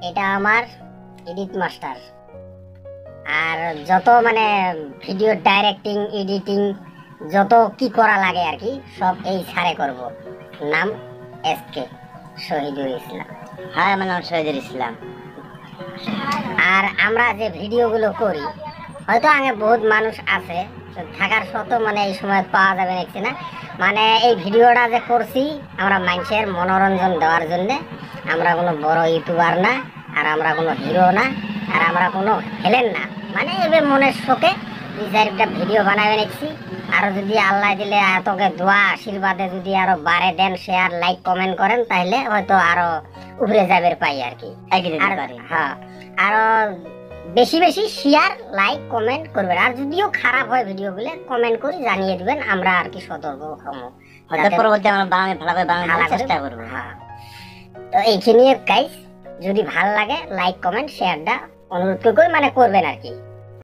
এটা আমার edit master, আর যত মানে ভিডিও ডাইরেক্টিং এডিটিং যত কি করা লাগে আর কি সব এই স্যারে করব। নাম এসকে শহীদুল ইসলাম। হ্যাঁ, আমার নাম শহীদুল ইসলাম। আর আমরা যে ভিডিওগুলো করি, হয়তো আগে বহুত মানুষ আছে থাকার সত্ত্বেও মানে এই সময় পাওয়া যাবে দেখছি না। মানে এই ভিডিওটা যে করছি আমরা মানুষের মনোরঞ্জন দেওয়ার জন্যে। আমরা কোনো বড় ইউটিউবার না, আর আমরা কোনো হিরো না, আর আমরা কোনো হেলেন না। মানে এবার মনের শোকে দুই চারটা ভিডিও বানাবে দেখছি। আরও যদি আল্লাহ দিলে এতকে দোয়া আশীর্বাদে যদি আরো বাড়ে দেন, শেয়ার লাইক কমেন্ট করেন, তাহলে হয়তো আরো উপরে যাবে পাই আর কি। হ্যাঁ, আরো বেশি বেশি শেয়ার লাইক কমেন্ট করবেন। আর যদিও খারাপ হয় ভিডিওগুলো কমেন্ট করে জানিয়ে দিবেন, আমরা আর কি সতর্ক হবো, পরবর্তী আমরা ভালোভাবে বাংলা চেষ্টা করবো। হ্যাঁ, তো এইখানে গাইস যদি ভালো লাগে লাইক কমেন্ট শেয়ারটা অনুরোধ করে মানে করবেন আর কি।